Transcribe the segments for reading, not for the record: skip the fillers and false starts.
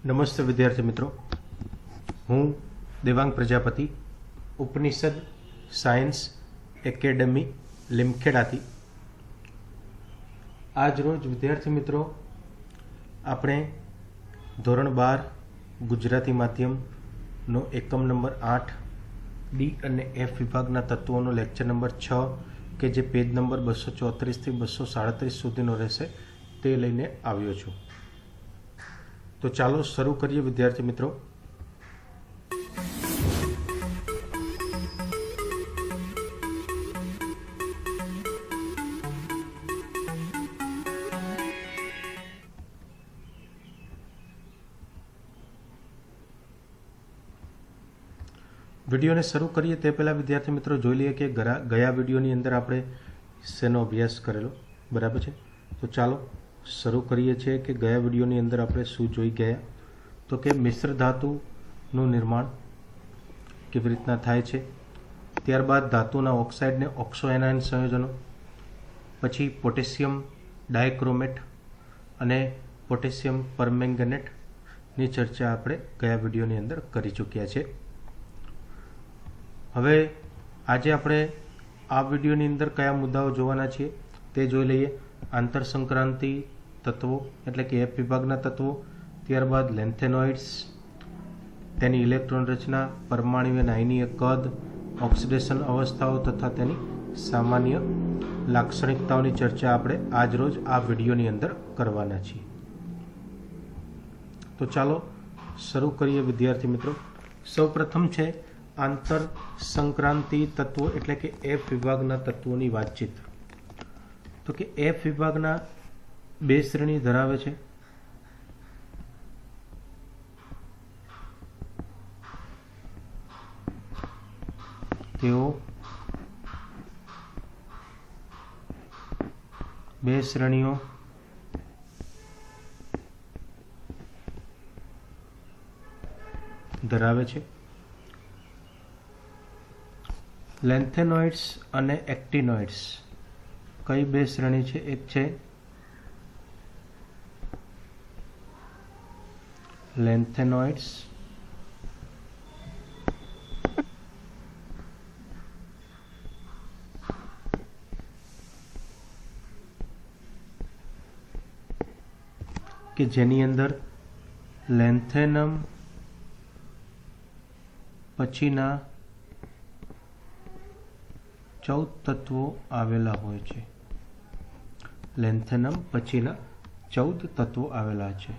નમસ્તે વિદ્યાર્થી મિત્રો, હું દેવાંગ પ્રજાપતિ ઉપનિષદ સાયન્સ એકેડમી લીમખેડાથી આજ રોજ વિદ્યાર્થી મિત્રો આપણે ધોરણ 12 ગુજરાતી માધ્યમનો એકમ નંબર 8 ડી અને એફ વિભાગના તત્વોનો લેક્ચર નંબર 6 કે જે પેજ નંબર 234 થી 237 સુધીનો રહેશે તે લઈને આવ્યો છું। તો ચાલો શરૂ કરીએ વિદ્યાર્થી મિત્રો। વિડીયોને શરૂ કરીએ તે પહેલાં વિદ્યાર્થી મિત્રો જોઈ લઈએ કે ગયા વિડીયોની અંદર આપણે શેનો અભ્યાસ કરેલો, બરાબર છે। તો ચાલો શરૂ કરીએ છીએ કે ગયા વિડીયોની અંદર આપણે શું જોઈ ગયા, તો કે મિશ્ર ધાતુનું નિર્માણ કેવી રીતના થાય છે, ત્યારબાદ ધાતુના ઓક્સાઇડને ઓક્સો એનાયન સંયોજનો, પછી પોટેશિયમ ડાયક્રોમેટ અને પોટેશિયમ પરમેંગનેટની ચર્ચા આપણે ગયા વિડીયોની અંદર કરી ચૂક્યા છે। હવે આજે આપણે આ વિડીયોની અંદર કયા મુદ્દાઓ જોવાના છીએ તે જોઈ લઈએ। આંતર સંક્રાંતિ તત્વો એટલે કે એફ વિભાગના તત્વો, ત્યારબાદ લેન્થેનોઇડ્સ, તેની ઇલેક્ટ્રોન રચના, પરમાણુય અને આયનીય કદ, ઓક્સિડેશન અવસ્થાઓ તથા તેની સામાન્ય લાક્ષણિકતાઓની ચર્ચા આપણે આજ રોજ આ વિડીયોની અંદર કરવાના છીએ। તો ચાલો શરૂ કરીએ વિદ્યાર્થી મિત્રો। સૌપ્રથમ છે આંતર સંક્રાંતિ તત્વો એટલે કે એફ વિભાગના તત્વોની વાતચીત। તો કે એફ વિભાગના બે શ્રેણી ધરાવે છે। તેઓ બે શ્રેણીઓ ધરાવે છે, લેન્થેનોઇડ્સ અને એક્ટિનોઇડ્સ। કઈ બે શ્રેણી છે? એક છે લેન્થેનોઇડ્સ કે જેની અંદર લેન્થેનમ પછીના 14 તત્વો આવેલા હોય છે। લેન્થેનમ પછીના 14 તત્વો આવેલા છે।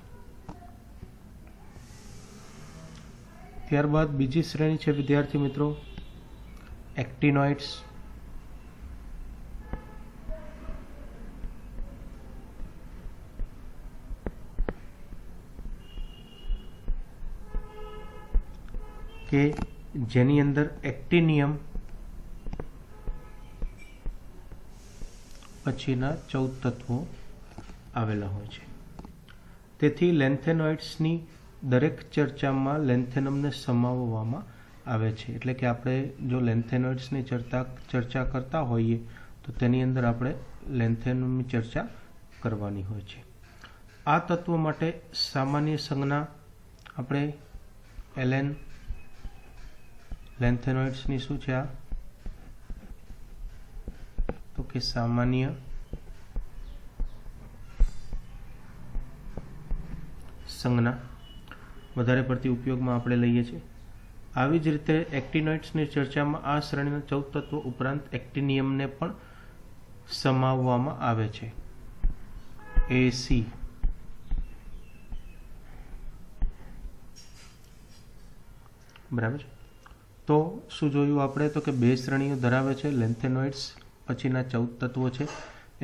ત્યારબાદ બીજી શ્રેણી છે વિદ્યાર્થી મિત્રો એક્ટિનોઇડ્સ। કે જેની અંદર એક્ટિનિયમ પછીના 14 તત્વો આવેલા હોય છે। તેથી લેન્થેનોઇડ્સની દરેક ચર્ચામાં લેન્થેનમને સમાવવામાં આવે છે। એટલે કે આપણે જો લેન્થેનોઇડ્સની ચર્ચા કરતા હોઈએ તો તેની અંદર આપણે લેન્થેનમની ચર્ચા કરવાની હોય છે। આ તત્વો માટે સામાન્ય સંજ્ઞા આપણે એલએન લેન્થેનોઇડ્સની શું છે? આ તો કે સામાન્ય સંજ્ઞા વધારે પડતી ઉપયોગમાં આપણે લઈએ છીએ। આવી જ રીતે એક્ટિનોઇડ્સની ચર્ચામાં આ શ્રેણીના 14 તત્વો ઉપરાંત એક્ટિનિયમને પણ સમાવવામાં આવે છે, એસી। બરાબર છે। તો શું જોયું આપણે? તો કે બે શ્રેણીઓ ધરાવે છે, લેન્થેનોઇડ્સ પછીના 14 તત્વો છે,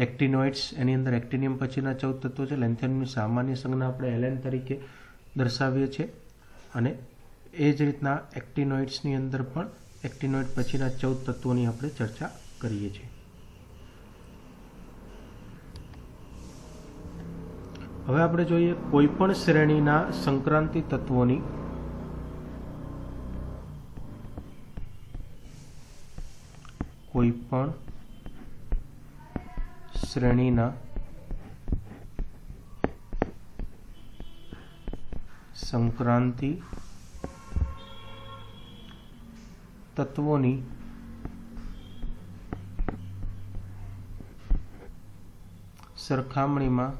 એક્ટિનોઇડ્સ એની અંદર એક્ટિનિયમ પછીના 14 તત્વો છે। લેન્થેનમની સામાન્ય સંજ્ઞા આપણે એલએન તરીકે દર્શાવીએ છીએ અને એ જ રીતના એક્ટિનોઇડ્સની અંદર પણ એક્ટિનોઇડ પછીના 14 તત્વોની આપણે ચર્ચા કરીએ છીએ। હવે આપણે જોઈએ કોઈપણ શ્રેણીના સંક્રાંતિ તત્વોની કોઈપણ શ્રેણીના સંક્રાંતિ તત્વોની સરખામણીમાં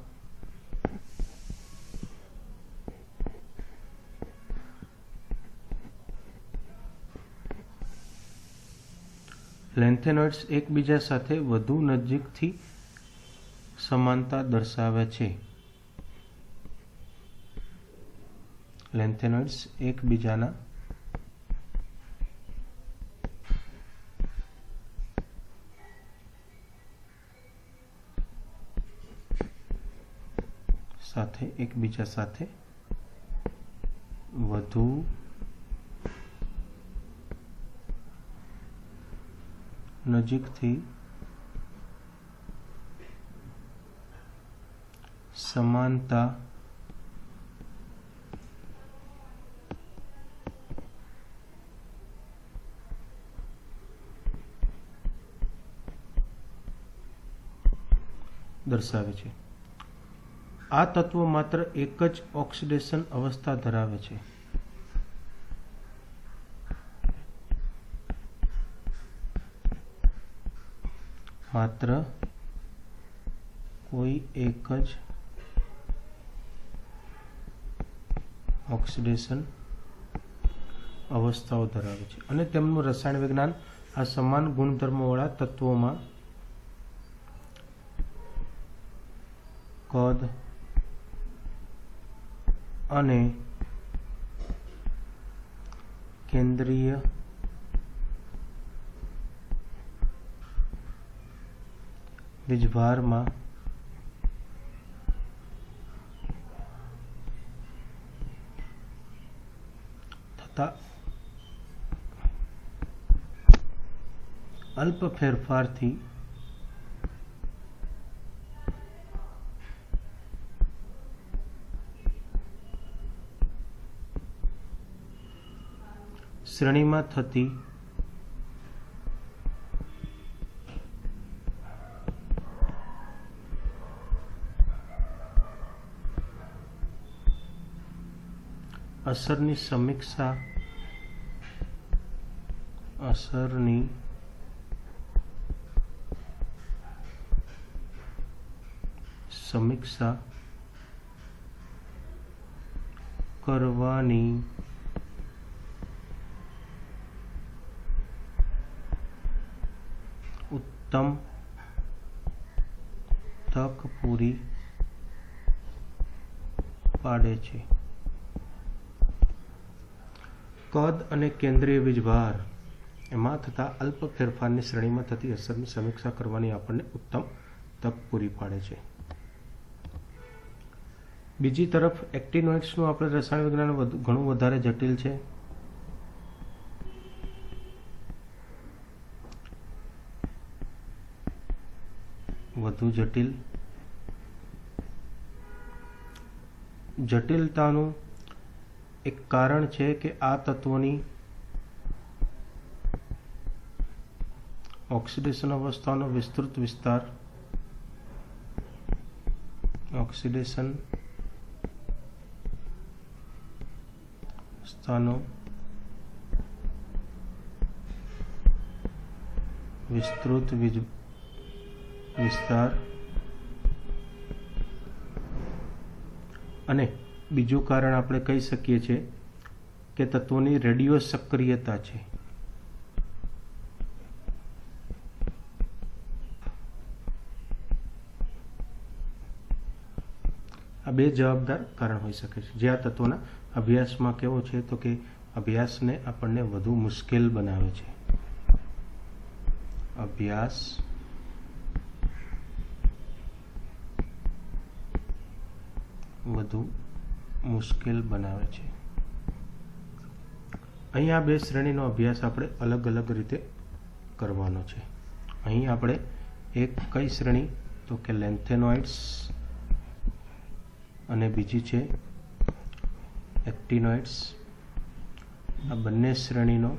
લેન્થેનોઇડ્સ એકબીજા સાથે વધુ નજીકથી સમાનતા દર્શાવે છે. લેન્થેનોઇડ્સ એકબીજાના સાથે વધુ નજીકથી સમાનતા દર્શાવે છે. આ તત્વો માત્ર એક જ ઓક્સિડેશન અવસ્થા ધરાવે છે. માત્ર કોઈ એક જ ઓક્સિડેશન અવસ્થાઓ ધરાવે છે અને તેમનું રસાયણ વિજ્ઞાન આ સમાન ગુણધર્મોવાળા તત્વોમાં કદ અને કેન્દ્રીય વીજભારમાં થતા અલ્પ ફેરફારથી શ્રેણીમાં થતી અસરની સમીક્ષા કરવાની ઉત્તમ તક પૂરી પાડે છે. કદ અને કેન્દ્રીય વીજભાર એમાં થતા અલ્પ ફેરફારની શ્રેણીમાં થતી અસરની સમીક્ષા કરવાની આપણને ઉત્તમ તક પૂરી પાડે છે. બીજી તરફ એક્ટિનોઇડ્સનું આપણે રસાયણ વિજ્ઞાન ઘણું વધારે જટિલ છે. વધુ જટિલતાનું એક કારણ છે કે આ તત્વોની ઓક્સિડેશન અવસ્થાનો વિસ્તૃત વિસ્તાર ઓક્સિડેશન સ્થાનો વિસ્તૃત વિસ્તાર અને બીજું કારણ આપણે કહી શકીએ છીએ કે તત્વોની રેડિયો સક્રિયતા છે. આ બે જવાબદાર કારણ હોઈ શકે છે જે આ તત્વોના અભ્યાસમાં કેવો છે તો કે અભ્યાસને આપણને વધુ મુશ્કેલ બનાવે છે. અભ્યાસ વધુ મુશ્કેલ બનાવે છે. અહીં આ બે શ્રેણીનો અભ્યાસ આપણે અલગ અલગ રીતે કરવાનો છે. અહીં આપણે એક કઈ શ્રેણી તો કે લેન્થેનોઇડ્સ અને બીજી છે એક્ટિનોઇડ્સ. આ બંને શ્રેણીનો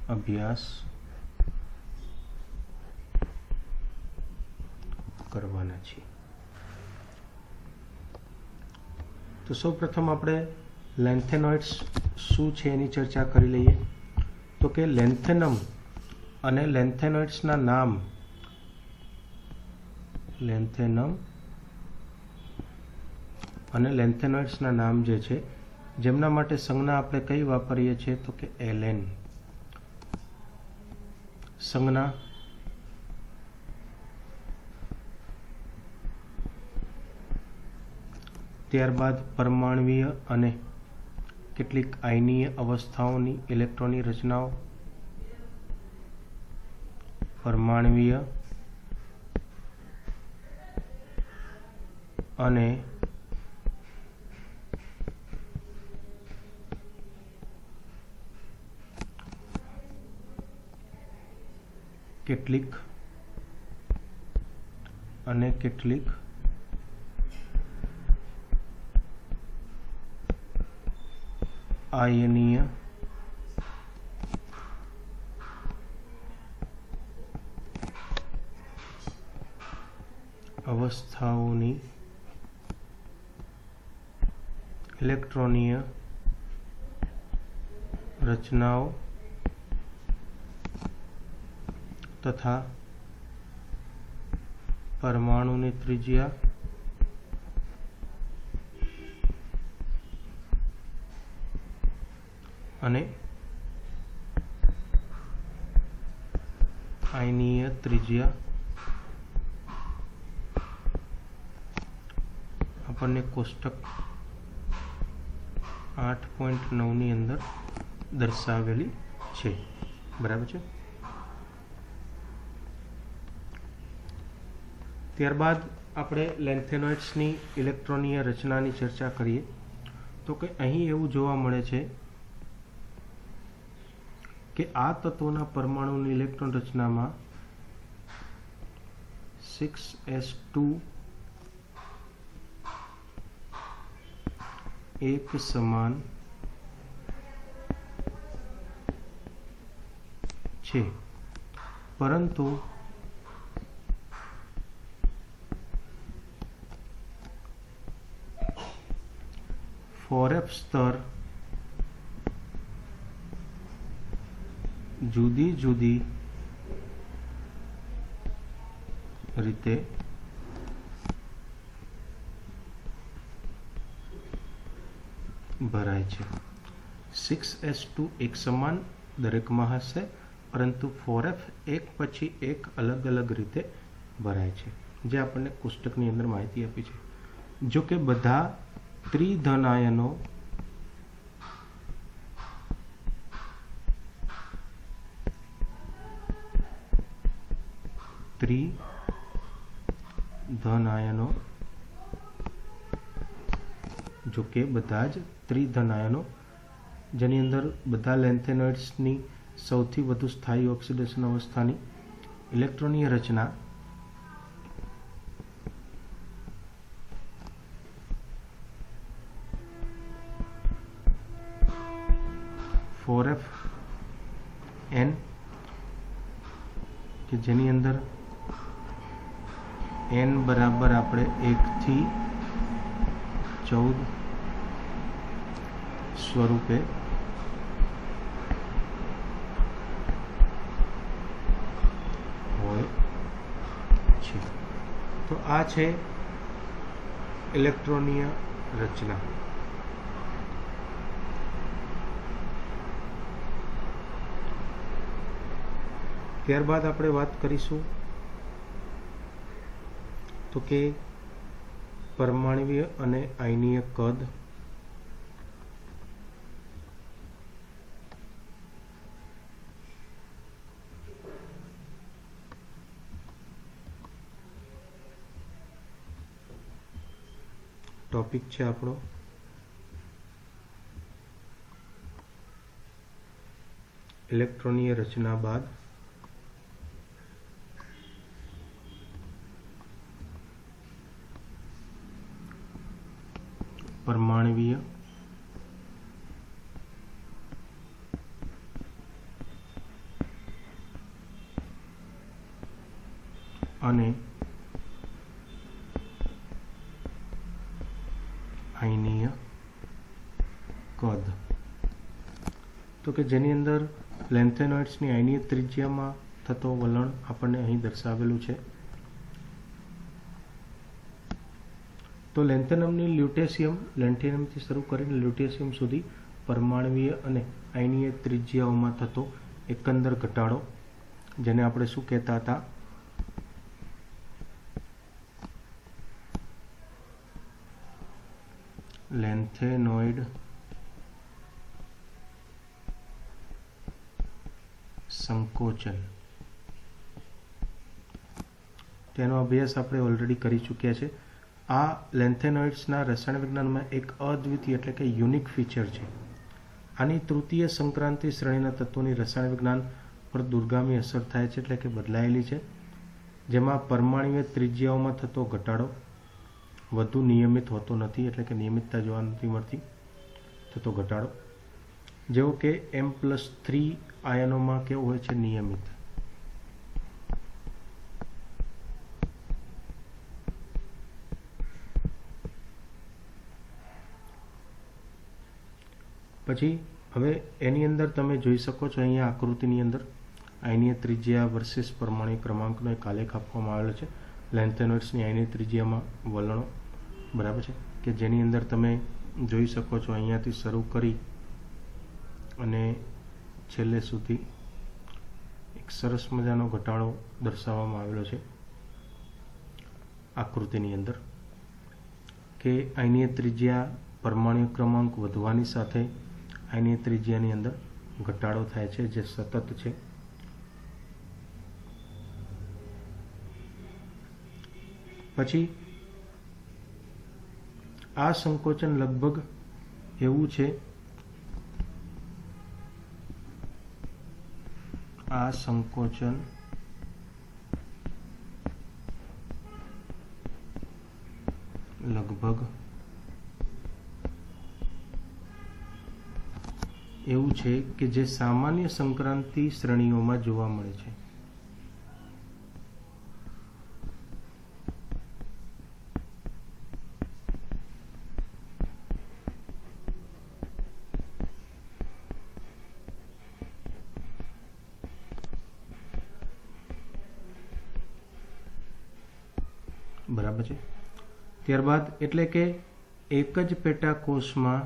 અભ્યાસ કરવાના છીએ. તો સૌપ્રથમ આપણે લેન્થેનોઇડ્સ શું છે એની ચર્ચા કરી લઈએ. તો કે લેન્થેનમ અને લેન્થેનોઇડ્સના નામ જે છે જેમના માટે સંજ્ઞા આપણે કઈ વાપરીએ છીએ તો કે એલેન સંજ્ઞા. ત્યારબાદ પરમાણ્વીય અને કેટલીક આયનીય અવસ્થાઓની ઇલેક્ટ્રોનની રચનાઓ, પરમાણ્વીય અને કેટલીક આયનીય અવસ્થાઓની ઇલેક્ટ્રોનીય રચનાઓ તથા પરમાણુની ત્રિજ્યા અને આયનીય ત્રિજ્યા આપણને કોષ્ટક 8.9 ની અંદર દર્શાવેલી છે. બરાબર છે. ત્યારબાદ આપણે લેન્થેનોઇડ્સની ઇલેક્ટ્રોનીય રચનાની ચર્ચા કરીએ. તો કે અહીં એવું જોવા મળે છે કે આ તત્વોના પરમાણુની ઇલેક્ટ્રોન રચનામાં 6s2 એક સમાન છે, પરંતુ 4f સ્તર જુદી જુદી રીતે ભરાય છે. 6s2 એક સમાન દરેકમાં હશે, પરંતુ 4f એક પછી એક અલગ અલગ રીતે ભરાય છે, જે આપણને કોષ્ટકની અંદર માહિતી આપી છે. જો કે બધા ત્રિધન આયનો જેની અંદર બધા લેન્થેનોઇડ્સની સૌથી વધુ સ્થાયી ઓક્સિડેશન અવસ્થાની ઇલેક્ટ્રોનીય રચના n કે જેની અંદર n બરાબર આપણે 1 થી 14 સ્વરૂપે હોય છે. તો આ છે ઇલેક્ટ્રોનીય રચના. ત્યારબાદ આપણે વાત કરીશું તો કે પરમાણ્વીય અને આયનીય કદ. ટોપિક છે આપણો ઇલેક્ટ્રોનીય રચના બાદ પરમાણ્વીય અને આયનીય કદ, તો કે જેની અંદર લેન્થેનોઇડ્સની આયનીય ત્રિજ્યામાં થતો વલણ આપણને અહીં દર્શાવેલું છે. તો લેન્થેનિયમથી શરૂ કરીને લ્યુટેશિયમ સુધી પરમાણવીય અને આયનીય ત્રિજ્યાઓમાં થતો એકંદર ઘટાડો, જેને આપણે શું કહેતા હતા, લેન્થેનોઇડ સંકોચન. તેનો અભ્યાસ આપણે ઓલરેડી કરી ચૂક્યા છે. આ લેન્થેનોઇડ્સના રસાયણ વિજ્ઞાનમાં એક અદ્વિતીય એટલે કે યુનિક ફીચર છે. આની તૃતીય સંક્રાંતિ શ્રેણીના તત્વોની રસાયણ વિજ્ઞાન પર દૂરગામી અસર થાય છે, એટલે કે બદલાયેલી છે, જેમાં પરમાણુય ત્રિજ્યાઓમાં થતો ઘટાડો વધુ નિયમિત હોતો નથી, એટલે કે નિયમિતતા જોવા નથી મળતી, થતો ઘટાડો, જેવો કે M+3 આયનોમાં કેવું હોય છે, નિયમિત. પછી હવે એની અંદર તમે જોઈ શકો છો, અહીંયા આકૃતિની અંદર આયનીય ત્રિજ્યા વર્સિસ પરમાણુ ક્રમાંકનો એક આલેખ આપવામાં આવેલો છે. લેન્થેનોઇડ્સની આયનીય ત્રિજ્યામાં વલણો, બરાબર છે, કે જેની અંદર તમે જોઈ શકો છો અહીંયાથી શરૂ કરી અને છેલ્લે સુધી એક સરસ મજાનો ઘટાડો દર્શાવવામાં આવેલો છે આકૃતિની અંદર, કે આયનીય ત્રિજ્યા પરમાણુ ક્રમાંક વધવાની સાથે આયનીય ત્રિજ્યાની અંદર ઘટાડો થાય છે, જે સતત છે. પછી આ સંકોચન લગભગ એવું છે, આ સંકોચન લગભગ એવું છે કે જે સામાન્ય સંક્રાંતિ શ્રેણીઓમાં જોવા મળે છે. બરાબર છે. ત્યારબાદ એટલે કે એક જ પેટાકોષમાં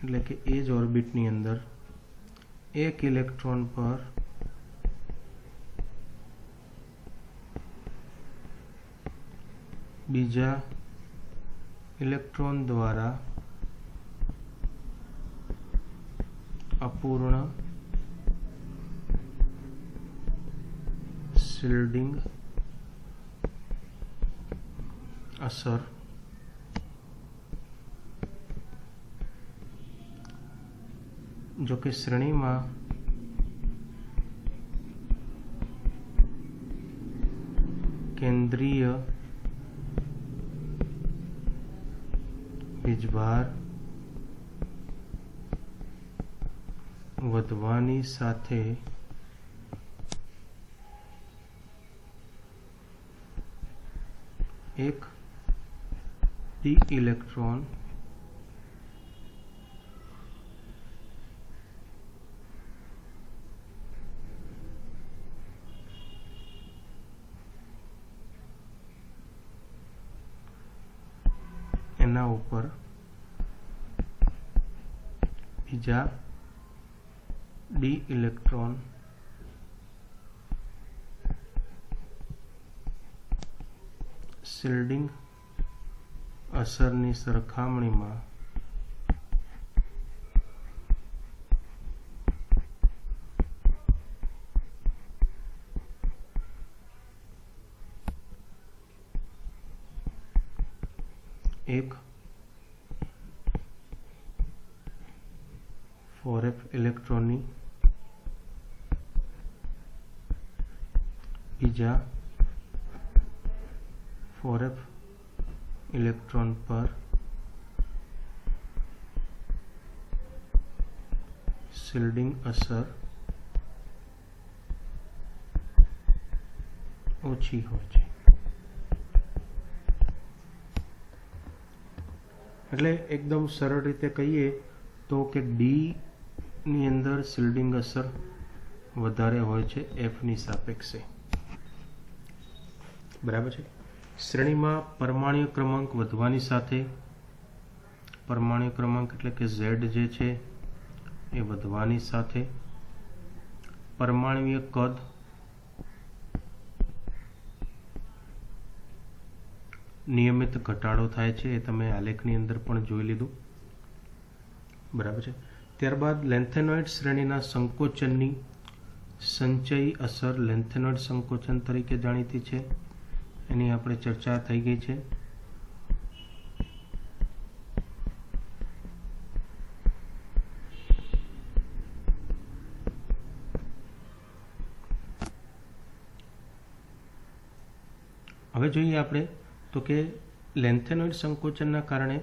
એટલે કે એ જ ઓર્બિટની અંદર એક ઇલેક્ટ્રોન પર બીજા ઇલેક્ટ્રોન દ્વારા અપૂર્ણ શિલ્ડિંગ અસર જો કે શ્રેણીમાં કેન્દ્રીય વીજભાર વધવાની સાથે એક ડી ઇલેક્ટ્રોન એના ઉપર બીજા ડી ઇલેક્ટ્રોન શિલ્ડિંગ અસરની સરખામણીમાં એક 4f ઇલેક્ટ્રોનની બીજા 4f ઇલેક્ટ્રોન પર શિલ્ડિંગ અસર ઓછી હોય છે. એટલે એકદમ સરળ રીતે કહીએ તો કે ડીની અંદર શિલ્ડિંગ અસર વધારે હોય છે એફની સાપેક્ષે. બરાબર છે. શ્રેણીમાં પરમાણ્વીય ક્રમાંક વધવાની સાથે, પરમાણ્વીય ક્રમાંક એટલે કે ઝેડ જે છે એ વધવાની સાથે પરમાણ્વીય કદ નિયમિત ઘટાડો થાય છે. એ તમે આલેખની અંદર પણ જોઈ લીધું. બરાબર છે. ત્યારબાદ લેન્થેનોઇડ શ્રેણીના સંકોચનની સંચયી અસર લેન્થેનોઇડ સંકોચન તરીકે જાણીતી છે. એની આપણે ચર્ચા થઈ ગઈ છે. હવે જોઈએ આપણે તો કે લેન્થેનોઇડ સંકોચનના કારણે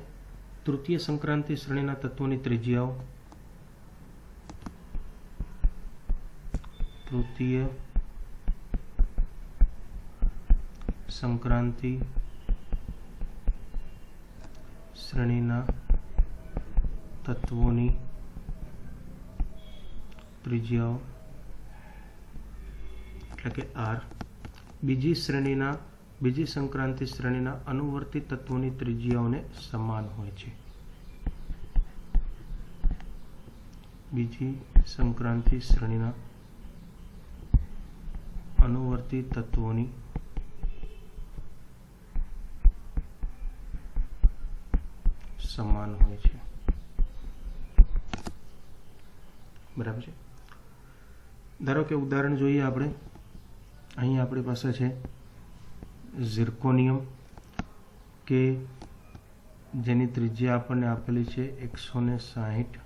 તૃતીય સંક્રાંતિ શ્રેણીના તત્વોની ત્રિજ્યાઓ, તૃતીય સંક્રાંતિ શ્રેણીના તત્વોની ત્રિજ્યાઓ એટલે કે આર બીજી સંક્રાંતિ શ્રેણીના અનુવર્તી તત્વોની ત્રિજ્યાઓને સમાન હોય છે. બીજી સંક્રાંતિ શ્રેણીના અનુવર્તી તત્વોની સમાન હોય છે. બરાબર છે. ધારો કે ઉદાહરણ જોઈએ આપણે. અહીં આપણી પાસે છે ઝિર્કોનિયમ કે જેની ત્રિજ્યા આપણને આપેલી છે 160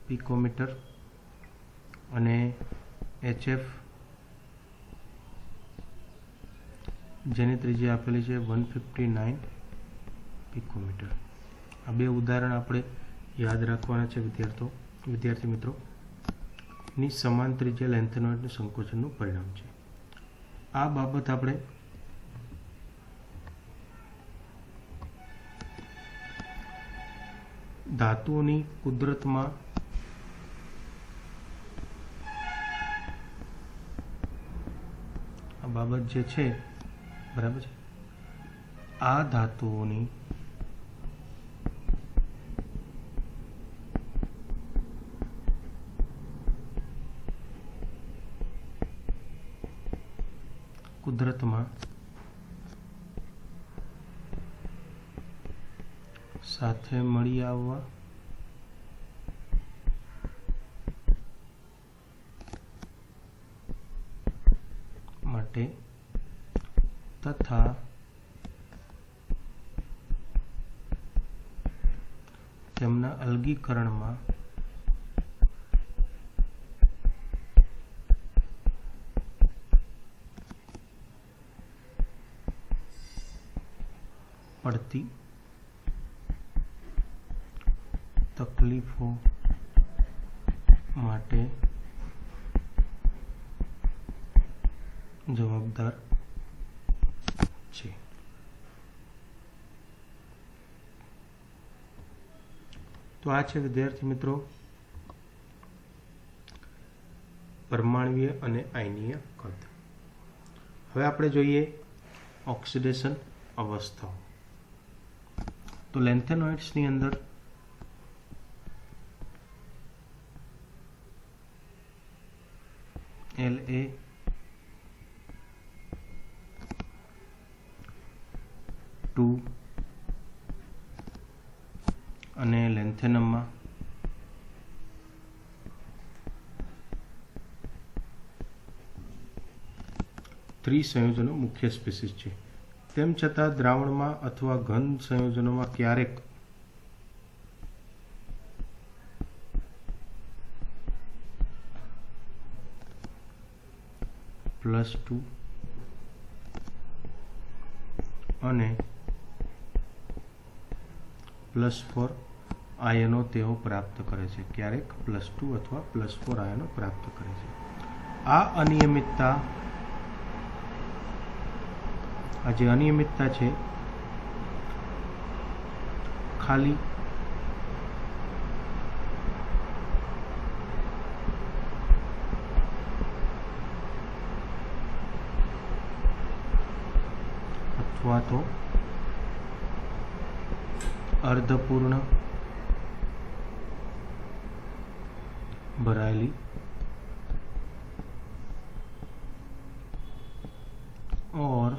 પિકોમીટર અને HF જેની ત્રિજ્યા આપેલી છે 159 પિકોમીટર. આ બે ઉદાહરણ આપણે યાદ રાખવાના છે વિદ્યાર્થી મિત્રો. ની સમાન ત્રિજ્યા લેન્થેનોઇડનું સંકોચનનું પરિણામ છે. આ બાબત આપણે ધાતુઓની કુદરતમાં આ બાબત જે છે, બરાબર છે, આ ધાતુઓની કુદરતમાં સાથે મળી આવવા માટે તથા તેમના અલગીકરણમાં પડતી તકલીફો માટે જવાબદાર છે. તો આ છે વિદ્યાર્થી મિત્રો પરમાણ્વીય અને આયનીય કદ. હવે આપણે જોઈએ ઓક્સિડેશન અવસ્થાઓ. તો લેન્થેનોઇડ્સની અંદર La2 અને લેન્થેનમમાં સંયોજનો મુખ્ય સ્પીસીસ છે. તેમ છતાં દ્રાવણમાં અથવા ઘન સંયોજનોમાં ક્યારેક +2 અને +4 આયનો તેઓ પ્રાપ્ત કરે છે. ક્યારેક +2 અથવા +4 આયનો પ્રાપ્ત કરે છે. આ અનિયમિતતા આ જે અનિયમિતતા છે ખાલી અથવા તો अर्धपूर्ण भरायेली और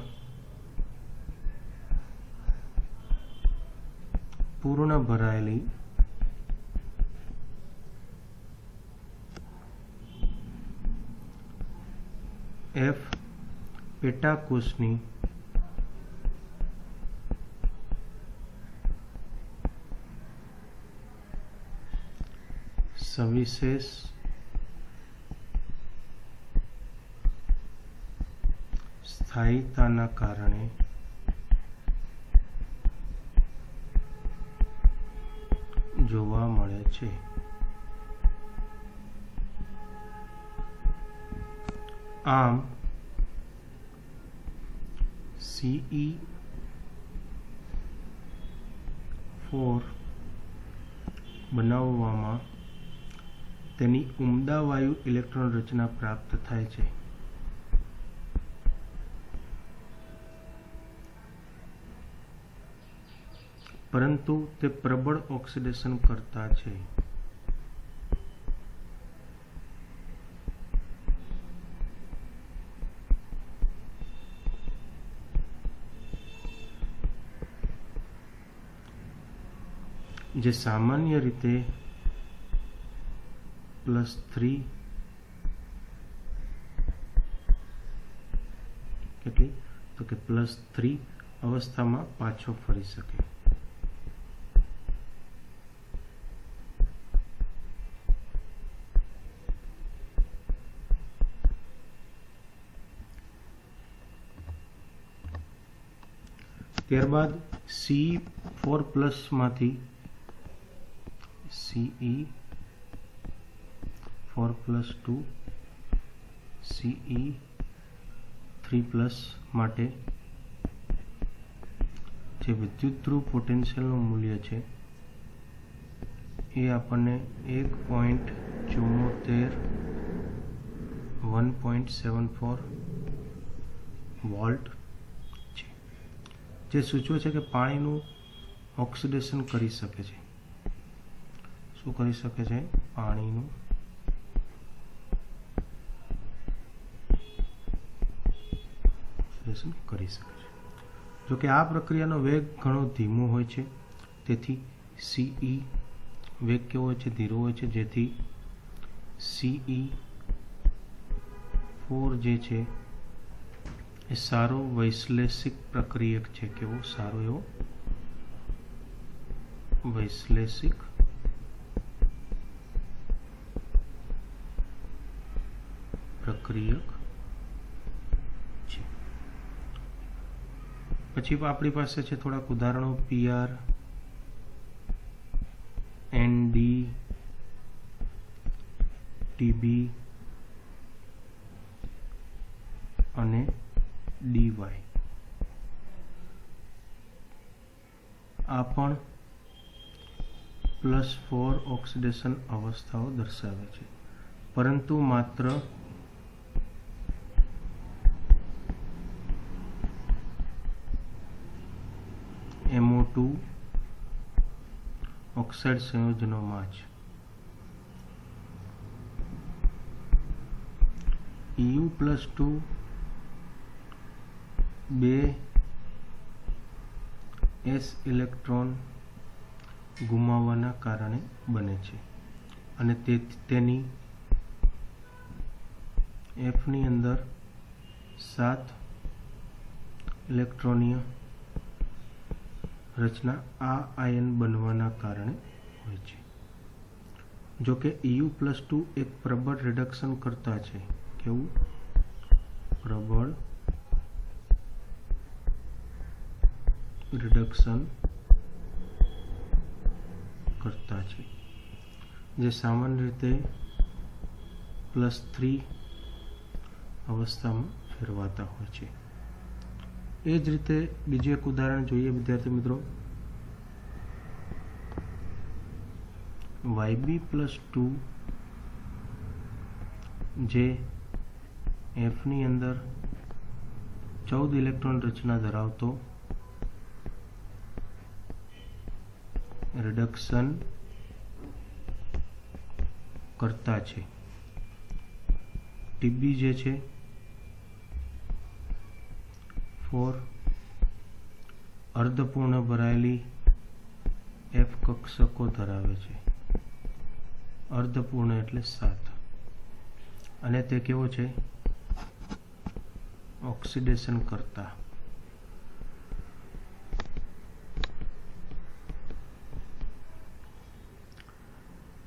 पूर्ण भरायेली एफ पेटाकोषनी सविशेष स्थायीताना कारणे जोवा मळे छे। आम CE4 बनाववामां तेनी उमदा वायु इलेक्ट्रॉन रचना प्राप्त थाय छे। परंतु ते प्रबळ ऑक्सिडेशन करता छे। जे सामान्य रीते +3 કેટલી તો કે +3 અવસ્થામાં પાછો ફરી શકે। ત્યારબાદ CE4+ માંથી CE4+2 CE3+ માટે જે વિદ્યુત ધ્રુવ પોટેન્શિયલનું મૂલ્ય છે એ આપણને 1.74 વોલ્ટ છે, જે સૂચવે છે કે પાણીનું ઓક્સિડેશન કરી શકે છે। શું કરી શકે છે? પાણીનું ઓક્સિડેશન કરી શકે છે। જો કે આ પ્રક્રિયાનો વેગ ઘણો ધીમો હોય છે, તેથી CE વેગ કેવો હોય છે? ધીરો હોય છે, જેથી CE4 જે છે એ સારો વૈશ્લેષિક પ્રક્રિયક છે। કેવો? સારો એવો વૈશ્લેષિક પ્રક્રિયક છે। પછી આપણી પાસે છે થોડાક ઉદાહરણો PR, ND, TB અને DY। આ પણ +4 ઓક્સિડેશન અવસ્થાઓ દર્શાવે છે, પરંતુ માત્ર MO2 ઓક્સાઇડ સંયોજનોમાં જ। EU+2 બે S ઇલેક્ટ્રોન ગુમાવવાના કારણે બને છે અને તેની F ની અંદર 7 ઇલેક્ટ્રોનીય રચના આ આયન બનવાના કારણે હોય છે। જો કે EU+2 એક પ્રબળ રિડક્શન કરતા છે। કેવું? પ્રબળ રિડક્શન કરતા છે, જે સામાન્ય રીતે +3 અવસ્થામાં ફેરવાતા હોય છે। એ જ રીતે બીજું એક ઉદાહરણ જોઈએ વિદ્યાર્થી મિત્રો, Yb+2 જે Fની અંદર 14 ઇલેક્ટ્રોન રચના ધરાવતો રિડક્શન કરતા છે. Tb જે છે 4 અર્ધપૂર્ણ ભરાયેલી F કક્ષકો ધરાવે છે. અર્ધપૂર્ણ એટલે 7, અને તે કેવો છે? ઓક્સિડેશન કરતા.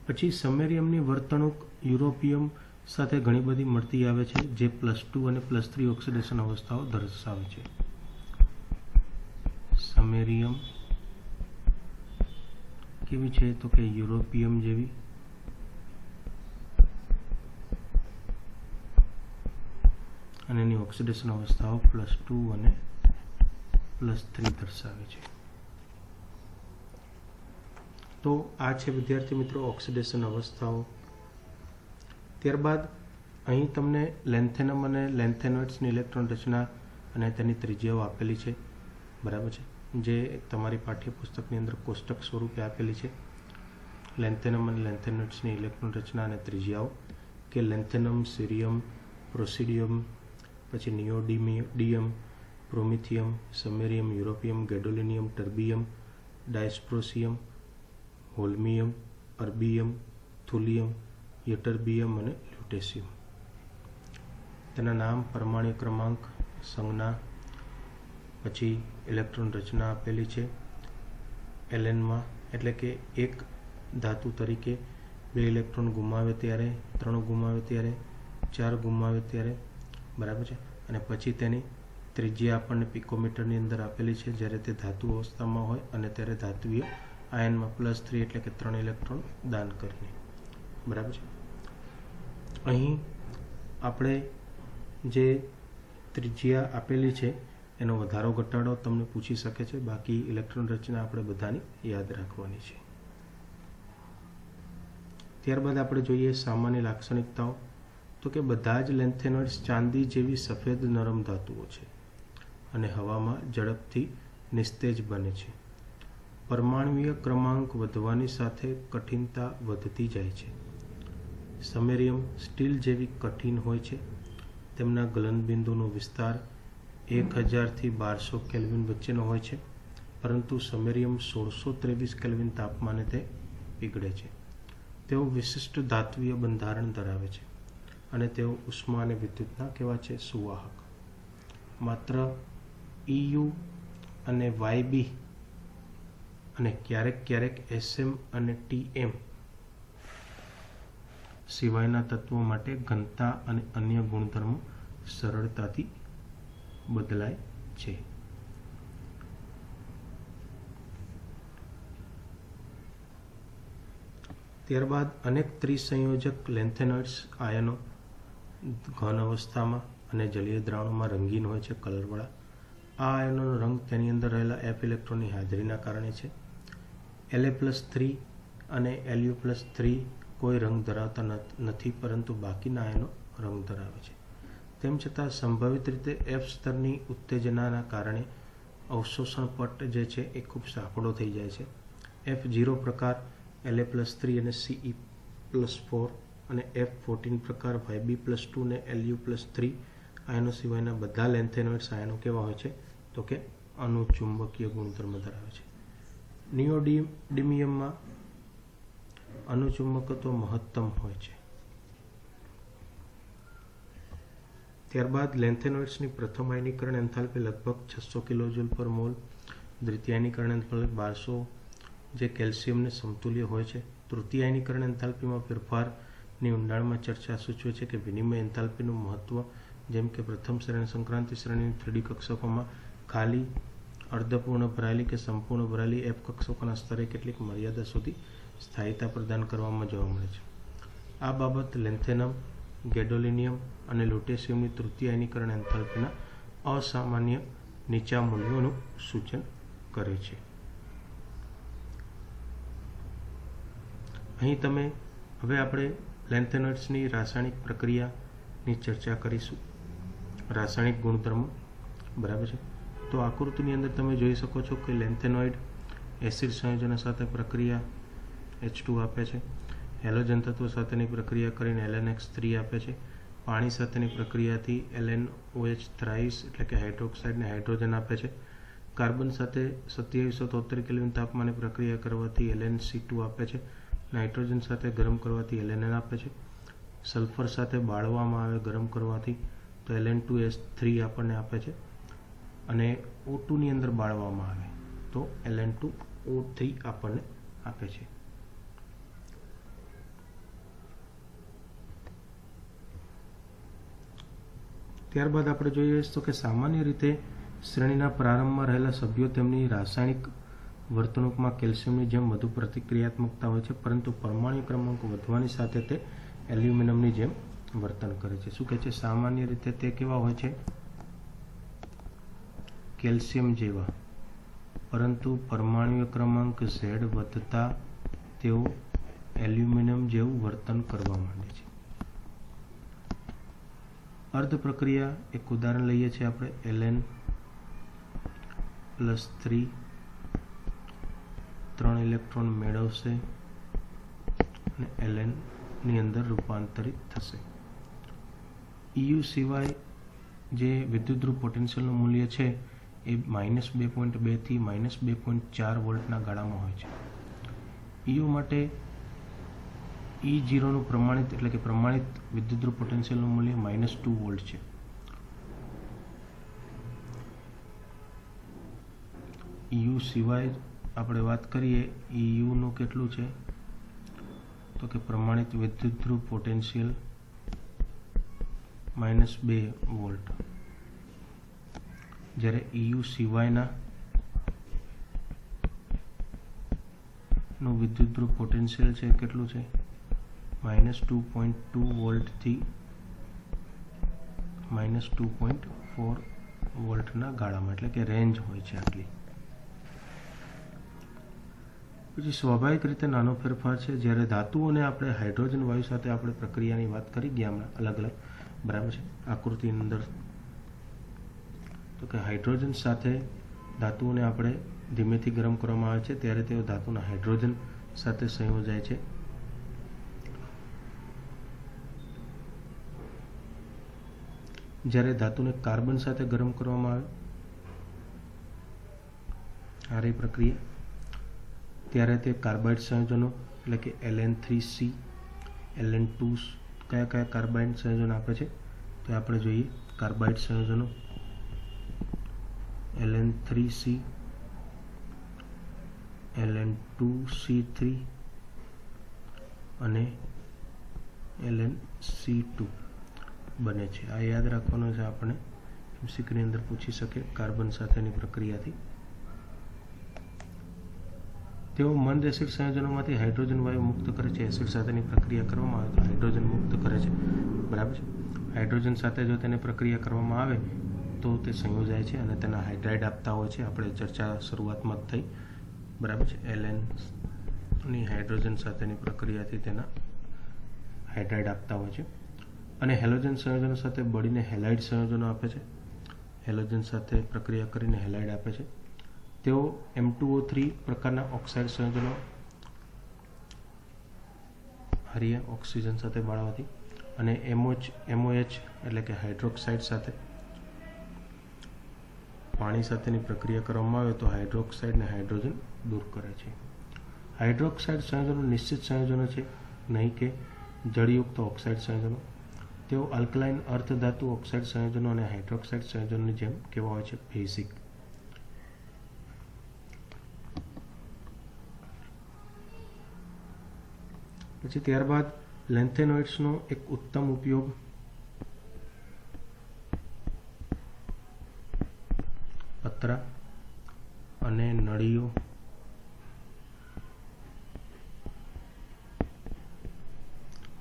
પછી સમેરિયમની વર્તણૂક યુરોપિયમ સાથે ઘણી બધી મળતી આવે છે, જે +2 અને +3 ઓક્સિડેશન અવસ્થાઓ દર્શાવે છે. સમેરિયમ કેવી છે? તો કે યુરોપિયમ જેવી. અને એની ઓક્સિડેશન અવસ્થાઓ +2 અને +3 દર્શાવે છે. તો આ છે વિદ્યાર્થી મિત્રો ઓક્સિડેશન અવસ્થાઓ. ત્યારબાદ અહીં તમને લેન્થેનમ અને લેન્થેનોઇડ્સની ઇલેક્ટ્રોન રચના અને તેની ત્રિજ્યાઓ આપેલી છે, બરાબર છે, જે તમારી પાઠ્યપુસ્તકની અંદર કોષ્ટક સ્વરૂપે આપેલી છે. લેન્થેનમ અને લેન્થેનોઇડ્સની ઇલેક્ટ્રોન રચના અને ત્રિજ્યાઓ કે લેન્થેનમ, સીરિયમ, પ્રોસિડિયમ, પછી નિયોડિયમ, પ્રોમિથિયમ, સમેરિયમ, યુરોપિયમ, ગેડોલિનિયમ, ટર્બિયમ, ડાયસ્પ્રોસિયમ, હોલ્મિયમ, અર્બિયમ, થુલિયમ, યટરબિયમ અને લ્યુટેશિયમ. તેના નામ, પરમાણુ ક્રમાંક, સંજ્ઞા, પછી ઇલેક્ટ્રોન રચના આપેલી છે. એલેનમાં એટલે કે એક ધાતુ તરીકે 2 ઇલેક્ટ્રોન ગુમાવે ત્યારે, 3 ગુમાવે ત્યારે, 4 ગુમાવે ત્યારે, બરાબર છે. અને પછી તેની ત્રિજ્યા આપણને પિકોમીટરની અંદર આપેલી છે જ્યારે તે ધાતુ અવસ્થામાં હોય, અને ત્યારે ધાતુએ આયનમાં +3 એટલે કે 3 ઇલેક્ટ્રોન દાન કરીને, બરાબર છે. અહીં આપણે જે ત્રિજ્યા આપેલી છે એનો વધારો ઘટાડો તમને પૂછી શકે છે, બાકી ઇલેક્ટ્રોન રચના આપણે બધાની યાદ રાખવાની છે. ત્યારબાદ આપણે જોઈએ સામાન્ય લાક્ષણિકતાઓ. તો કે બધા જ લેન્થેનોઇડ્સ ચાંદી જેવી સફેદ નરમ ધાતુઓ છે અને હવામાં ઝડપથી નિસ્તેજ બને છે. પરમાણુય ક્રમાંક વધવાની સાથે કઠિનતા વધતી જાય છે. સમેરિયમ સ્ટીલ જેવી કઠિન હોય છે. તેમના ગલનબિંદુનો વિસ્તાર 1000 થી 1200 કેલ્વિન વચ્ચેનો હોય છે, પરંતુ સમેરિયમ 1623 કેલ્વિન તાપમાને તે પીગળે છે. તેઓ વિશિષ્ટ ધાત્વીય બંધારણ ધરાવે છે અને તેઓ ઉષ્મા અને વિદ્યુતના કેવા છે? સુવાહક. માત્ર EU અને YB અને ક્યારેક ક્યારેક SM અને TM સિવાયના તત્વો માટે ઘનતા અને અન્ય ગુણધર્મો સરળતાથી બદલાય છે. ત્યારબાદ અનેક ત્રિસંયોજક લેન્થેનોઇડ્સ આયનો ઘન અવસ્થામાં અને જલીય દ્રાવણોમાં રંગીન હોય છે, કલરવાળા. આ આયનોનો રંગ તેની અંદર રહેલા F ઇલેક્ટ્રોનની હાજરીના કારણે છે. La+3 અને Lu+3 કોઈ રંગ ધરાવતા નથી, પરંતુ બાકીના આયનો રંગ ધરાવે છે. તેમ છતાં સંભવિત રીતે F સ્તરની ઉત્તેજનાના કારણે અવશોષણ પટ જે છે એ ખૂબ સાંકડો થઈ જાય છે. F0 પ્રકાર La+3 અને Ce+4 અને F14 પ્રકાર Yb+2 અને Lu+3 આયનો સિવાયના બધા લેન્થેનોઇડ્સ આયનો કેવા હોય છે? તો કે અનુચુંબકીય ગુણધર્મ ધરાવે છે. નિયોડિમિયમમાં અનુચુંબકત્વ મહત્તમ હોય છે. ત્યારબાદ લેન્થેનોઇડ્સની પ્રથમ આયનીકરણ એન્થાલ્પી લગભગ 600 kJ/mol, દ્વિતીય આયનીકરણ એન્થાલ્પી 1200 જે કેલ્શિયમને સમતુલ્ય હોય છે. તૃતીય આયનીકરણ એન્થાલ્પીમાં ફેરફારની ઊંડાણમાં ચર્ચા સૂચવે છે કે વિનિમય એન્થાલ્પીનું મહત્વ, જેમ કે પ્રથમ શ્રેણી સંક્રાંતિ શ્રેણીની 3D કક્ષકોમાં ખાલી, અર્ધપૂર્ણ ભરાયેલી કે સંપૂર્ણ ભરાયેલી F કક્ષકોના સ્તરે કેટલીક મર્યાદા સુધી સ્થાયીતા પ્રદાન કરવામાં જોવા મળે છે. આ બાબત લેન્થેનમ, ગેડોલિનિયમ અને લ્યુટેશિયમની તૃતીય આયનીકરણ એન્થાલ્પીના અસામાન્ય નીચા મૂલ્યોનું સૂચન કરે છે. અહીં તમે હવે આપણે લેન્થેનોઇડ્સની રાસાયણિક પ્રક્રિયાની ચર્ચા કરીશું. રાસાયણિક ગુણધર્મો, બરાબર છે. તો આકૃતિની અંદર તમે જોઈ શકો છો કે લેન્થેનોઇડ એસિડ સંયોજનો સાથે પ્રક્રિયા H2 આપે છે. હેલોજન તત્વો સાથેની પ્રક્રિયા કરીને LnX3 આપે છે. પાણી સાથેની પ્રક્રિયાથી LnOH થ્રાઇસ એટલે કે હાઇડ્રોક્સાઇડને હાઇડ્રોજન આપે છે. કાર્બન સાથે 2773 કેલ્વિન તાપમાને પ્રક્રિયા કરવાથી LnC2 આપે છે. નાઇટ્રોજન સાથે ગરમ કરવાથી LNN આપે છે. સલ્ફર સાથે બાળવામાં આવે ગરમ કરવાથી તો Ln2S3 આપણને આપે છે. અને O2 ની અંદર બાળવામાં આવે તો Ln2O3 આપણને આપે છે. ત્યારબાદ આપણે જોઈએ તો કે સામાન્ય રીતે શ્રેણીના પ્રારંભમાં રહેલા સભ્યો તેમની રાસાયણિક વર્તણૂકમાં કેલ્શિયમની જેમ વધુ પ્રતિક્રિયાત્મકતા હોય છે, પરંતુ પરમાણુ ક્રમાંક વધવાની સાથે તે એલ્યુમિનિયમની જેમ વર્તન કરે છે. શું કહે છે? સામાન્ય રીતે તે કેવા હોય છે? કેલ્શિયમ જેવા, પરંતુ પરમાણુ ક્રમાંક Z વધતા તેઓ એલ્યુમિનિયમ જેવું વર્તન કરવા માંડે છે. અર્ધ પ્રક્રિયા એક ઉદાહરણ લઈએ છીએ આપણે. Ln+3 3 ઇલેક્ટ્રોન મેળવશે અને Ln ની અંદર રૂપાંતરિત થશે. EU સિવાય જે વિદ્યુતધ્રુવ પોટેન્શિયલનું મૂલ્ય છે એ -2.2 થી -2.4 વોલ્ટના ગાળામાં હોય છે. EU માટે E0 નું પ્રમાણિત એટલે કે પ્રમાણિત વિદ્યુતધ્રુવ પોટેન્શિયલનું મૂલ્ય -2 વોલ્ટ છે. EU સિવાય આપણે વાત કરીએ, EU નું કેટલું છે તો કે પ્રમાણિત વિદ્યુતધ્રુવ પોટેન્શિયલ -2 વોલ્ટ, જ્યારે EU સિવાયના નું વિદ્યુતધ્રુવ પોટેન્શિયલ છે કેટલું છે? -2.2 વોલ્ટથી -2.4 વોલ્ટના ગાળામાં, એટલે કે રેન્જ હોય છે આટલી. પછી સ્વાભાવિક રીતે નાનો ફેરફાર છે. જ્યારે ધાતુઓને આપણે હાઇડ્રોજન વાયુ સાથે આપણે પ્રક્રિયાની વાત કરી ગયા હમણાં અલગ અલગ, બરાબર છે, આકૃતિની અંદર. તો કે હાઇડ્રોજન સાથે ધાતુઓને આપણે ધીમેથી ગરમ કરવામાં આવે છે ત્યારે તેઓ ધાતુના હાઇડ્રોજન સાથે સંયોજાય છે. જ્યારે ધાતુને કાર્બન સાથે ગરમ કરવામાં આવે આ રહી પ્રક્રિયા, ત્યારે તે કાર્બાઇડ સંયોજનો એટલે કે Ln3C, Ln2 કયા કાર્બાઇડ સંયોજનો આપે છે તો આપણે જોઈએ. કાર્બાઇડ સંયોજનો Ln3C, Ln2C3 અને LnC2 બને છે. આ યાદ રાખવાનું છે આપણે, MCQની અંદર પૂછી શકે કાર્બન સાથેની પ્રક્રિયાથી. તેઓ મંદ એસિડ સંયોજનોમાંથી હાઇડ્રોજન વાયુ મુક્ત કરે છે. એસિડ સાથેની પ્રક્રિયા કરવામાં આવે તો હાઇડ્રોજન મુક્ત કરે છે, બરાબર છે. હાઇડ્રોજન સાથે જો તેને પ્રક્રિયા કરવામાં આવે તો તે સંયોજાય છે અને તેના હાઇડ્રાઇડ આપતા હોય છે. આપણે ચર્ચા શરૂઆતમાં જ થઈ, બરાબર છે. Lnની હાઇડ્રોજન સાથેની પ્રક્રિયાથી તેના હાઇડ્રાઇડ આપતા હોય છે. અને હેલોજન સંયોજનો સાથે બળીને હેલાઇડ સંયોજનો આપે છે. હેલોજન સાથે પ્રક્રિયા કરીને હેલાઇડ આપે છે. તેઓ M2O3 પ્રકારના ઓક્સાઇડ સંયોજનો હરિયા ઓક્સિજન સાથે બાળવાથી અને MOH એટલે કે હાઇડ્રોક્સાઇડ સાથે પાણી સાથેની પ્રક્રિયા કરવામાં આવે તો હાઇડ્રોક્સાઇડને હાઇડ્રોજન દૂર કરે છે. હાઇડ્રોક્સાઇડ સંયોજનો નિશ્ચિત સંયોજનો છે, નહીં કે જળયુક્ત ઓક્સાઇડ સંયોજનો. તેઓ આલ્કલાઇન અર્ધધાતુ ઓક્સાઇડ સંયોજનો અને હાઇડ્રોક્સાઇડ સંયોજનોની જેમ કેવા હોય છે? બેઝિક. પછી ત્યારબાદ લેન્થેનોઇડ્સનો એક ઉત્તમ ઉપયોગ પતરા અને નળીઓ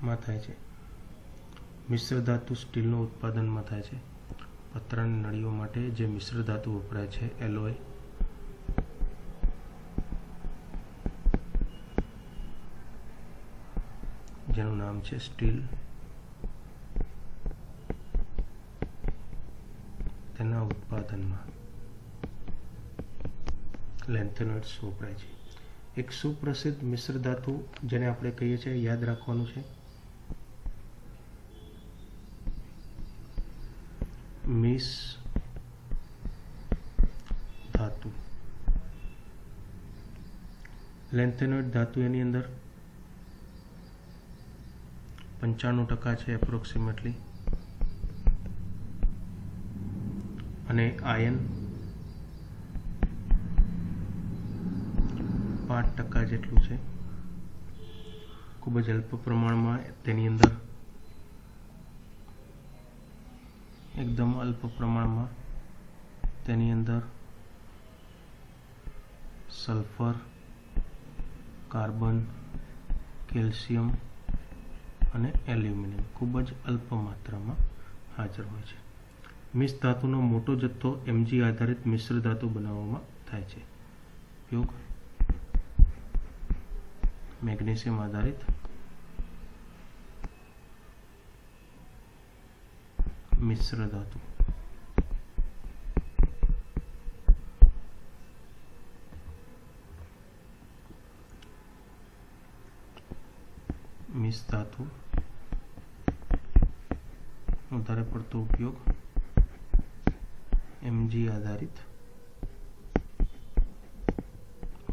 માં થાય છે. મિશ્ર ધાતુ સ્ટીલનું ઉત્પાદનમાં થાય છે. પતરાની નળીઓ માટે જે મિશ્ર ધાતુ વપરાય છે એલોય, જેનું નામ છે સ્ટીલ, તેના ઉત્પાદનમાં લેન્થેનોઇડ્સ વપરાય છે. એક સુપ્રસિદ્ધ મિશ્ર ધાતુ જેને આપણે કહીએ છીએ, યાદ રાખવાનું છે, મિસ ધાતુ. લેન્થેનોઇડ ધાતુ એની અંદર 95% છે એપ્રોક્સિમેટલી, અને આયન 5% જેટલું છે. ખૂબ જ અલ્પ પ્રમાણમાં તેની અંદર, એકદમ અલ્પ પ્રમાણમાં તેની અંદર સલ્ફર, કાર્બન, કેલ્શિયમ અને એલ્યુમિનિયમ ખૂબ જ અલ્પ માત્રામાં હાજર હોય છે. મિશ્ર ધાતુનો મોટો જથ્થો Mg આધારિત મિશ્ર ધાતુ બનાવવામાં થાય છે. ઉપયોગ મેગ્નેશિયમ આધારિત મિશ્ર ધાતુ. મિશ્ર ધાતુ વધારે પડતો ઉપયોગ Mg આધારિત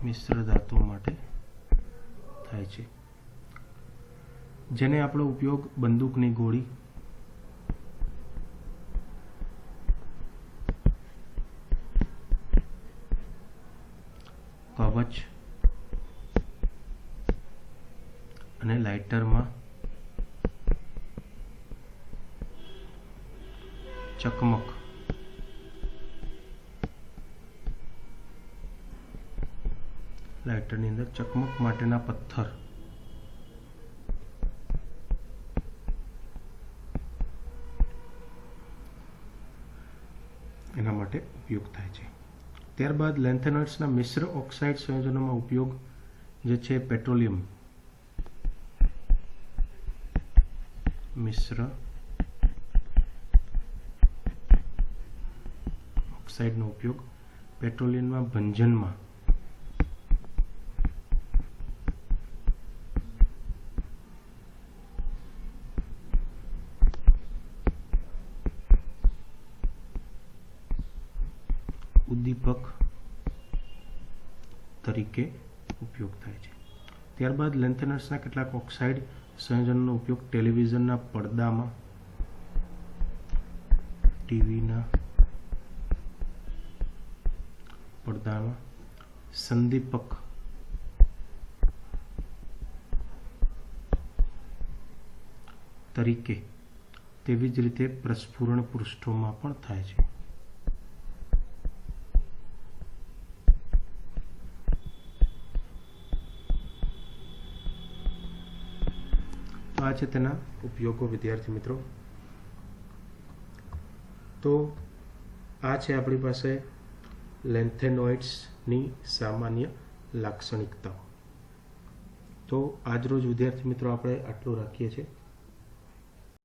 મિશ્ર ધાતુ માટે થાય છે, જેને આપણો ઉપયોગ બંદૂકની ગોળી, કવચ અને લાઇટરમાં ચકમક, લાઇટરની અંદર ચકમક માટેના પથ્થર, એના માટે ઉપયોગ થાય છે. ત્યારબાદ લેન્થેનોઇડ્સના મિશ્ર ઓક્સાઇડ સંયોજનોમાં ઉપયોગ જે છે પેટ્રોલિયમ મિશ્ર ઓક્સાઇડનો ઉપયોગ પેટ્રોલિયમના ભંજનમાં ઉદ્દીપક તરીકે ઉપયોગ થાય છે. ત્યારબાદ લેન્થેનોઇડ્સના કેટલાક ઓક્સાઇડ સંયોજનોનો ઉપયોગ ટેલિવિઝનના પડદામાં, ટીવીના પડદામાં સંદીપક તરીકે, તેવી જ રીતે પ્રસ્ફુરણ પૃષ્ઠોમાં પણ થાય છે. આ છે તેના ઉપયોગો વિદ્યાર્થી મિત્રો. તો આ છે આપણી પાસે લેન્થેનોઇડ્સની સામાન્ય લાક્ષણિકતાઓ. તો આજરોજ વિદ્યાર્થી મિત્રો આપણે આટલું રાખીએ છીએ.